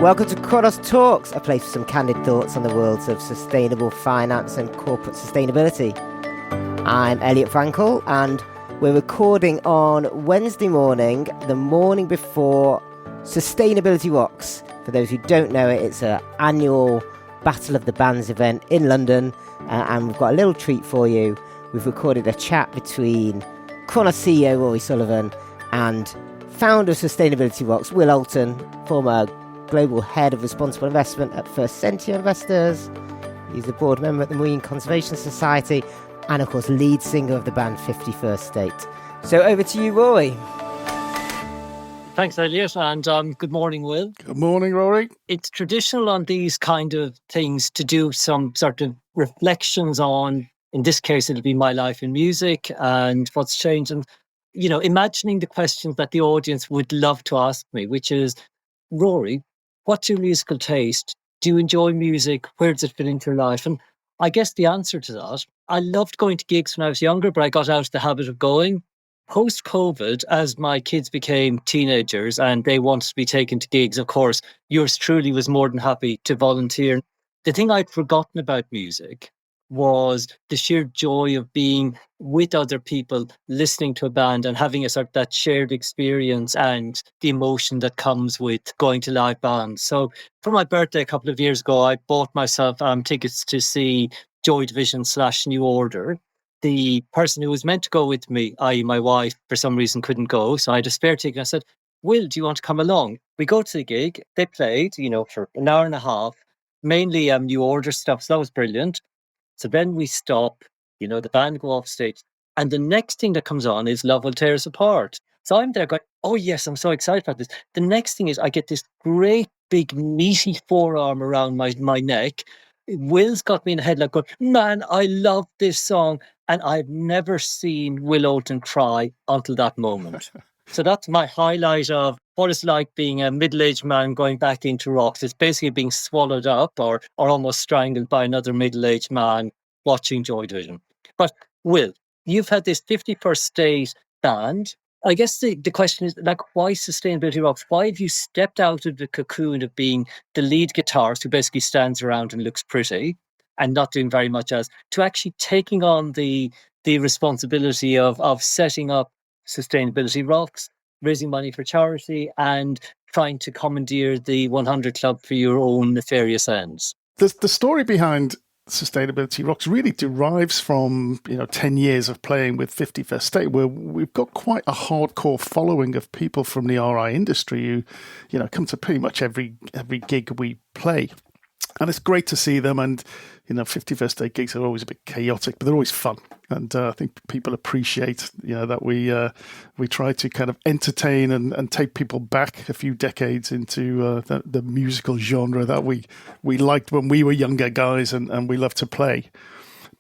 Welcome to Chronos Talks, a place for some candid thoughts on the worlds of sustainable finance and corporate sustainability. I'm Elliot Frankel, and we're recording on Wednesday morning, the morning before Sustainability Rocks. For those who don't know it, it's an annual Battle of the Bands event in London, and we've got a little treat for you. We've recorded a chat between Chronos CEO Rory Sullivan and founder of Sustainability Rocks, Will Oulton, former global head of responsible investment at First Sentier Investors. He's a board member at the Marine Conservation Society and, of course, lead singer of the band 51st State. So over to you, Rory. Thanks, Elliot, and good morning, Will. Good morning, Rory. It's traditional on these kind of things to do some sort of reflections on, in this case, it'll be my life in music and what's changed. And, imagining the questions that the audience would love to ask me, which is, Rory, what's your musical taste? Do you enjoy music? Where does it fit into your life? And I guess the answer to that, I loved going to gigs when I was younger, but I got out of the habit of going. Post-COVID, as my kids became teenagers and they wanted to be taken to gigs, of course, yours truly was more than happy to volunteer. The thing I'd forgotten about music was the sheer joy of being with other people, listening to a band and having a sort of that shared experience and the emotion that comes with going to live bands. So for my birthday a couple of years ago, I bought myself tickets to see Joy Division / New Order. The person who was meant to go with me, i.e. my wife, for some reason couldn't go. So I had a spare ticket. I said, Will, do you want to come along? We go to the gig. They played, for an hour and a half, mainly New Order stuff. So that was brilliant. So then we stop, the band go off stage. And the next thing that comes on is Love Will Tear Us Apart. So I'm there going, oh yes, I'm so excited about this. The next thing is I get this great big meaty forearm around my neck. Will's got me in the headlock going, man, I love this song. And I've never seen Will Oulton cry until that moment. So that's my highlight of what it's like being a middle-aged man going back into rocks. It's basically being swallowed up or almost strangled by another middle-aged man watching Joy Division. But Will, you've had this 51st State band. I guess the question is, why Sustainability Rocks? Why have you stepped out of the cocoon of being the lead guitarist who basically stands around and looks pretty and not doing very much else, to actually taking on the responsibility of setting up Sustainability Rocks, raising money for charity, and trying to commandeer the 100 Club for your own nefarious ends? The story behind Sustainability Rocks really derives from 10 years of playing with 51st State, where we've got quite a hardcore following of people from the RI industry who come to pretty much every gig we play. And it's great to see them. And 51st State gigs are always a bit chaotic, but they're always fun. And I think people appreciate, that we try to kind of entertain and take people back a few decades into the musical genre that we liked when we were younger guys and we loved to play.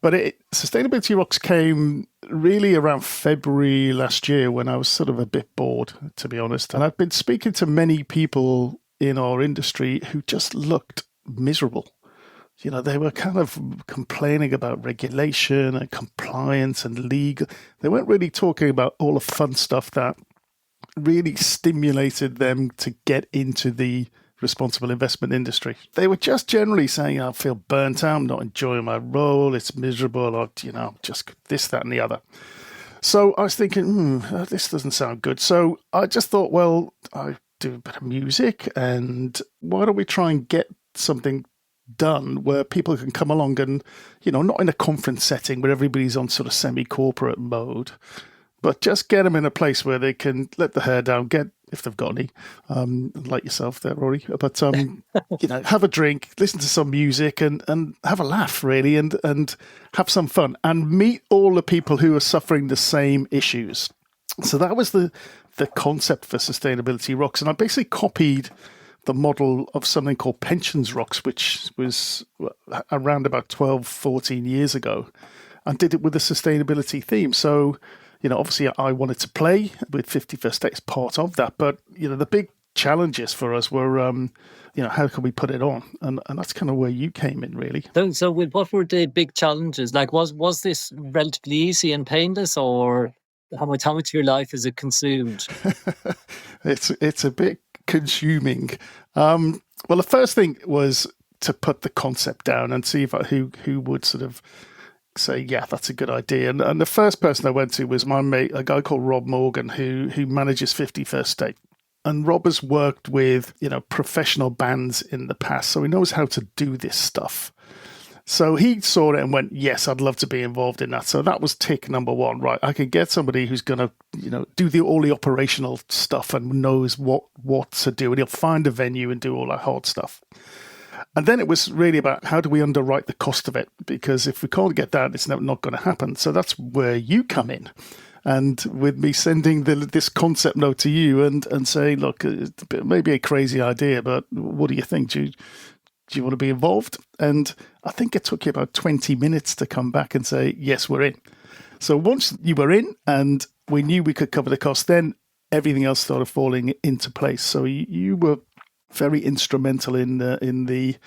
But Sustainability Rocks came really around February last year when I was sort of a bit bored, to be honest. And I've been speaking to many people in our industry who just looked miserable. They were kind of complaining about regulation and compliance and legal. They weren't really talking about all the fun stuff that really stimulated them to get into the responsible investment industry. They were just generally saying, I feel burnt out, I'm not enjoying my role, it's miserable, or, just this, that, and the other. So I was thinking, this doesn't sound good. So I just thought, well, I do a bit of music, and why don't we try and get something done where people can come along and, not in a conference setting where everybody's on sort of semi-corporate mode, but just get them in a place where they can let the hair down, if they've got any, like yourself there, Rory, but, have a drink, listen to some music and have a laugh, really, and have some fun and meet all the people who are suffering the same issues. So that was the concept for Sustainability Rocks. And I basically copied the model of something called Pensions Rocks, which was around about 12, 14 years ago, and did it with a sustainability theme. So, obviously I wanted to play with 51st State as part of that, but, the big challenges for us were, how can we put it on? And that's kind of where you came in, really. So what were the big challenges? Was this relatively easy and painless, or how much of your life is it consumed? It's a bit consuming. Well, the first thing was to put the concept down and see if who would sort of say, yeah, that's a good idea. And the first person I went to was my mate, a guy called Rob Morgan, who manages 51st State. And Rob has worked with, professional bands in the past, so he knows how to do this stuff. So he saw it and went, yes, I'd love to be involved in that. So that was tick number one, right? I can get somebody who's going to, do all the operational stuff and knows what to do. And he'll find a venue and do all that hard stuff. And then it was really about how do we underwrite the cost of it? Because if we can't get that, it's not going to happen. So that's where you come in. And with me sending this concept note to you and saying, look, it may be a crazy idea, but what do you think? Do you want to be involved? And I think it took you about 20 minutes to come back and say, yes, we're in. So once you were in and we knew we could cover the cost, then everything else started falling into place. So you were very instrumental in the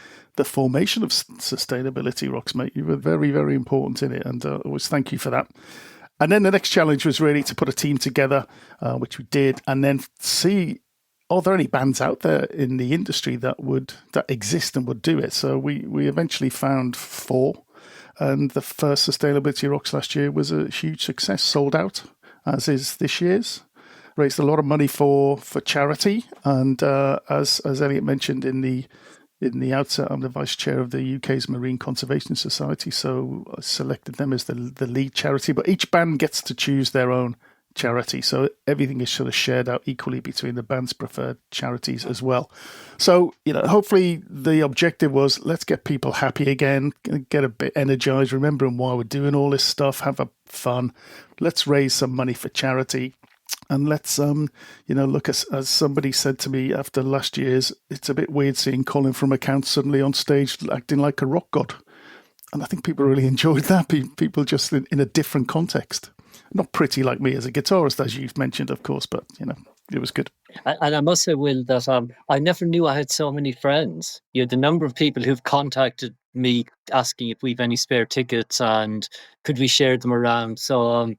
formation of Sustainability Rocks, mate. You were very, very important in it. And I always thank you for that. And then the next challenge was really to put a team together, which we did, and then see, are there any bands out there in the industry that exist and would do it? So we eventually found 4, and the first Sustainability Rocks last year was a huge success, sold out, as is this year's. Raised a lot of money for charity, and as Elliot mentioned in the outset, I'm the vice chair of the UK's Marine Conservation Society, so I selected them as the lead charity. But each band gets to choose their own charity, so everything is sort of shared out equally between the band's preferred charities as well. So hopefully the objective was, let's get people happy again, get a bit energized, remembering why we're doing all this stuff, have a fun, let's raise some money for charity. And let's, look, as somebody said to me after last year's, it's a bit weird seeing Colin from Accounts suddenly on stage acting like a rock god. And I think people really enjoyed that. People just in a different context. Not pretty like me as a guitarist, as you've mentioned, of course, but, it was good. And I must say, Will, that I never knew I had so many friends. The number of people who've contacted me asking if we've any spare tickets and could we share them around. So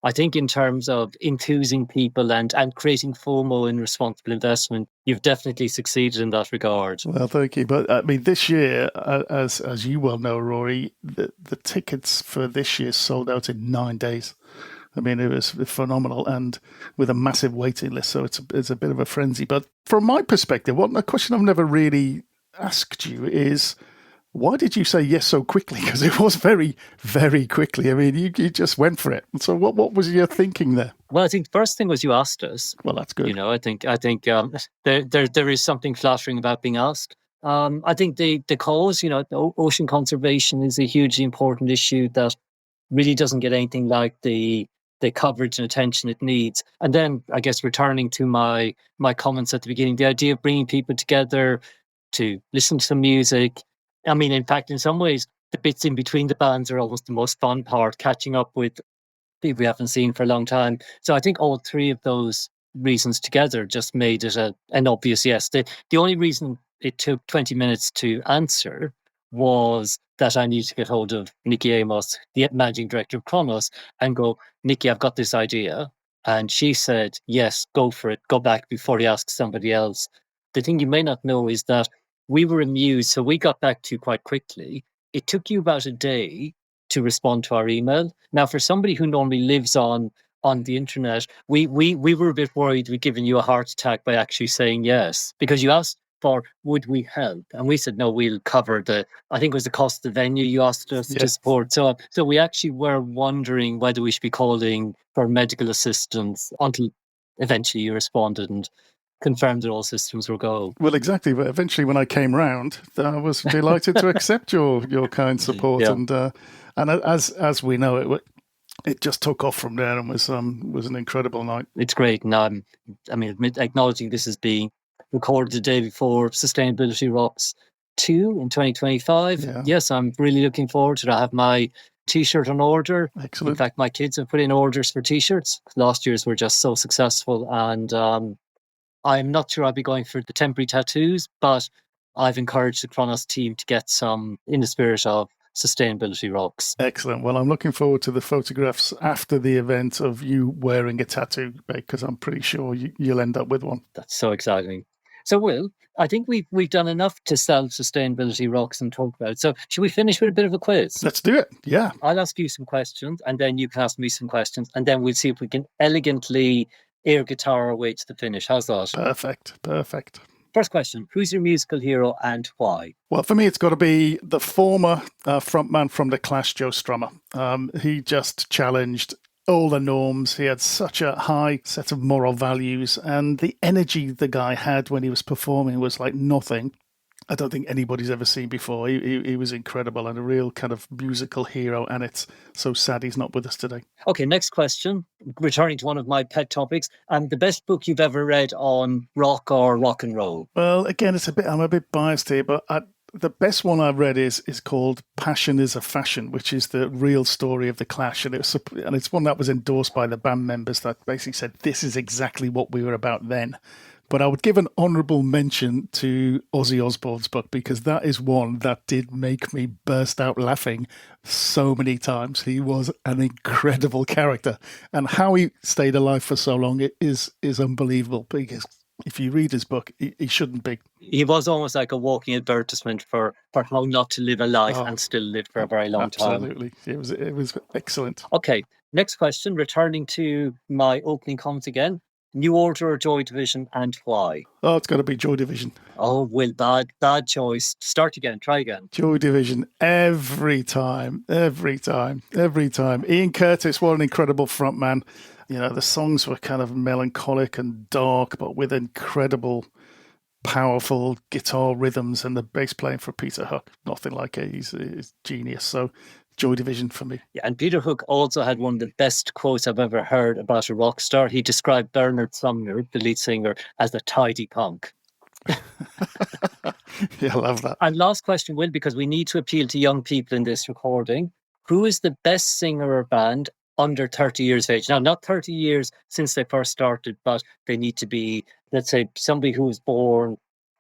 I think in terms of enthusing people and creating FOMO in responsible investment, you've definitely succeeded in that regard. Well, thank you. But I mean, this year, as you well know, Rory, the tickets for this year sold out in 9 days. I mean, it was phenomenal and with a massive waiting list. So it's a bit of a frenzy. But from my perspective, a question I've never really asked you is, why did you say yes so quickly? Because it was very, very quickly. I mean, you just went for it. So what was your thinking there? Well, I think the first thing was you asked us. Well, that's good. I think there is something flattering about being asked. I think the cause, ocean conservation is a hugely important issue that really doesn't get anything like the coverage and attention it needs. And then, I guess, returning to my comments at the beginning, the idea of bringing people together to listen to some music. I mean, in fact, in some ways, the bits in between the bands are almost the most fun part, catching up with people we haven't seen for a long time. So I think all 3 of those reasons together just made it an obvious yes. The only reason it took 20 minutes to answer was that I needed to get hold of Nikki Amos, the managing director of Chronos, and go, Nikki, I've got this idea. And she said, yes, go for it. Go back before you ask somebody else. The thing you may not know is that we were amused. So we got back to you quite quickly. It took you about a day to respond to our email. Now, for somebody who normally lives on the internet, we were a bit worried we'd given you a heart attack by actually saying yes, because you asked for, would we help? And we said, no, we'll cover I think it was the cost of the venue you asked us to support. So we actually were wondering whether we should be calling for medical assistance until eventually you responded and confirmed that all systems were go. Well, exactly. But eventually when I came round, I was delighted to accept your kind support. Yeah. And as we know, it just took off from there and was an incredible night. It's great. And acknowledging this is being recorded the day before Sustainability Rocks 2 in 2025. Yeah. Yes, I'm really looking forward to it. I have my T-shirt on order. Excellent. In fact, my kids have put in orders for T-shirts. Last year's were just so successful. And I'm not sure I'll be going for the temporary tattoos, but I've encouraged the Chronos team to get some in the spirit of Sustainability Rocks. Excellent. Well, I'm looking forward to the photographs after the event of you wearing a tattoo, because I'm pretty sure you'll end up with one. That's so exciting. So, Will, I think we've done enough to sell sustainability rocks and talk about it. So, should we finish with a bit of a quiz? Let's do it. Yeah. I'll ask you some questions, and then you can ask me some questions, and then we'll see if we can elegantly air guitar our way to the finish. How's that? Perfect. First question: who's your musical hero and why? Well, for me, it's got to be the former frontman from The Clash, Joe Strummer. He just challenged all the norms. He had such a high set of moral values, and the energy the guy had when he was performing was like nothing I don't think anybody's ever seen before. He was incredible and a real kind of musical hero, and it's so sad he's not with us today. Okay, next question. Returning to one of my pet topics, the best book you've ever read on rock or rock and roll? Well, again, I'm a bit biased here, but the best one I've read is called Passion is a Fashion, which is the real story of the Clash, and it's one that was endorsed by the band members that basically said this is exactly what we were about then. But I would give an honourable mention to Ozzy Osbourne's book, because that is one that did make me burst out laughing so many times. He was an incredible character, and how he stayed alive for so long is unbelievable, because if you read his book, he shouldn't be. He was almost like a walking advertisement for how not to live a life and still live for a very long time. Absolutely. It was excellent. Okay, next question. Returning to my opening comments again. New Order or Joy Division, and why? Oh, it's got to be Joy Division. Oh, Will, bad choice. Start again, try again. Joy Division, every time. Ian Curtis, what an incredible frontman. You know, the songs were kind of melancholic and dark, but with incredible, powerful guitar rhythms, and the bass playing for Peter Hook, nothing like it. He's genius. So Joy Division for me. Yeah, and Peter Hook also had one of the best quotes I've ever heard about a rock star. He described Bernard Sumner, the lead singer, as a tidy punk. Yeah, I love that. And last question, Will, because we need to appeal to young people in this recording. Who is the best singer or band under 30 years of age? Now, not 30 years since they first started, but they need to be, let's say, somebody who was born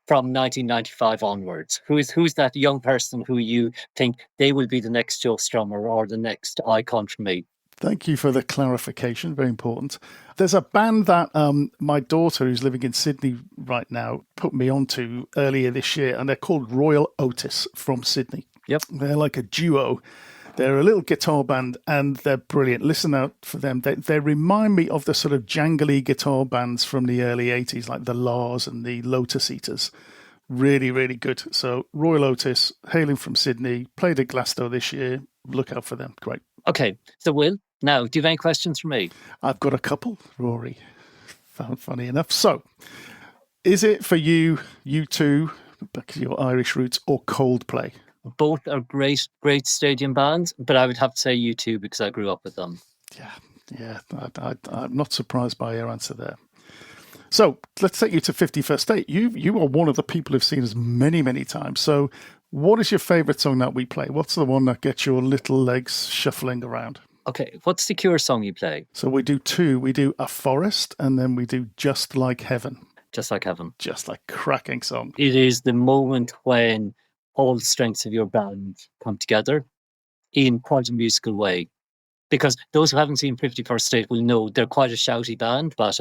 from 1995 onwards. Who's that young person who you think they will be the next Joe Strummer or the next icon for me? Thank you for the clarification. Very important. There's a band that my daughter, who's living in Sydney right now, put me onto earlier this year, and they're called Royal Otis from Sydney. Yep. They're like a duo. They're a little guitar band, and they're brilliant. Listen out for them. They remind me of the sort of jangly guitar bands from the early 80s, like the Lars and the Lotus Eaters. Really, really good. So Royal Otis, hailing from Sydney, played at Glasgow this year. Look out for them. Great. Okay, so Will, now, do you have any questions for me? I've got a couple, Rory. Found funny enough. So, is it for you two, back to your Irish roots, or Coldplay? Both are great stadium bands, but I would have to say U2 because I grew up with them. Yeah. I'm not surprised by your answer there. So let's take you to 51st State. You are one of the people who've seen us many, many times. So what is your favourite song that we play? What's the one that gets your little legs shuffling around? Okay, what's the Cure song you play? So we do two. We do A Forest, and then we do Just Like Heaven. Just Like Heaven. Just like cracking song. It is the moment when all the strengths of your band come together in quite a musical way. Because those who haven't seen 51st State will know they're quite a shouty band, but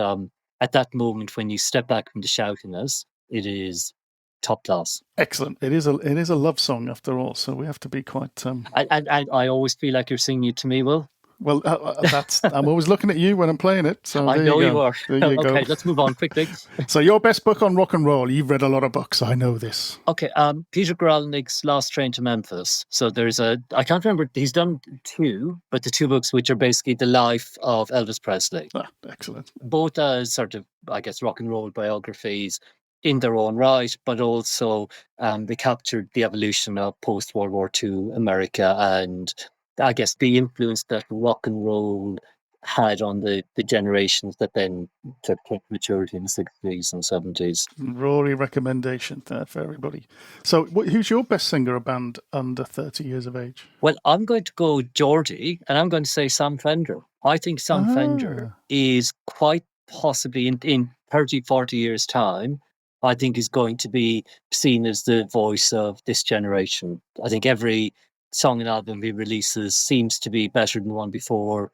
at that moment when you step back from the shoutiness, it is top class. Excellent. It is a love song after all, so we have to be quite... I always feel like you're singing it to me, Will. Well, I'm always looking at you when I'm playing it. So I know you are. There you Okay, go. let's move on quickly. So your best book on rock and roll. You've read a lot of books. I know this. Okay, Peter Gralnick's Last Train to Memphis. So I can't remember, he's done two, but the two books which are basically the life of Elvis Presley. Excellent. Both as sort of, I guess, rock and roll biographies in their own right, but also they captured the evolution of post-World War II America and I guess the influence that rock and roll had on the generations that then took maturity in the 60s and 70s. Rory recommendation there for everybody. So who's your best singer or band under 30 years of age? Well, I'm going to go Geordie, and I'm going to say Sam Fender. I think Sam Fender is quite possibly in 30, 40 years' time, I think is going to be seen as the voice of this generation. I think every song and album he releases seems to be better than the one before.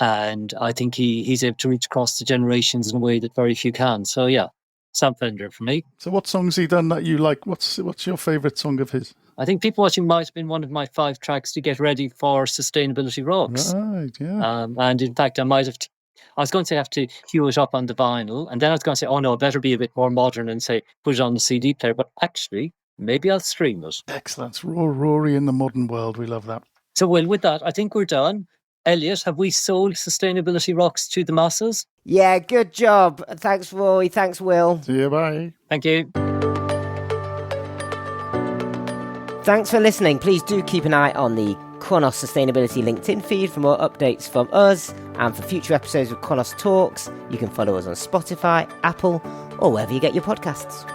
And I think he's able to reach across the generations in a way that very few can. So yeah, Sam Fender for me. So what songs he done that you like? What's your favourite song of his? I think People Watching might have been one of my 5 tracks to get ready for Sustainability Rocks. Right, yeah. And in fact, I was going to have to cue it up on the vinyl, and then I was going to say, oh no, I better be a bit more modern and say, put it on the CD player. But actually, maybe I'll stream it. Excellent. Rory in the modern world. We love that. So, Will, with that, I think we're done. Elliot, have we sold Sustainability Rocks to the masses? Yeah, good job. Thanks, Rory. Thanks, Will. See you, bye. Thank you. Thanks for listening. Please do keep an eye on the Chronos Sustainability LinkedIn feed for more updates from us, and for future episodes of Chronos Talks, you can follow us on Spotify, Apple, or wherever you get your podcasts.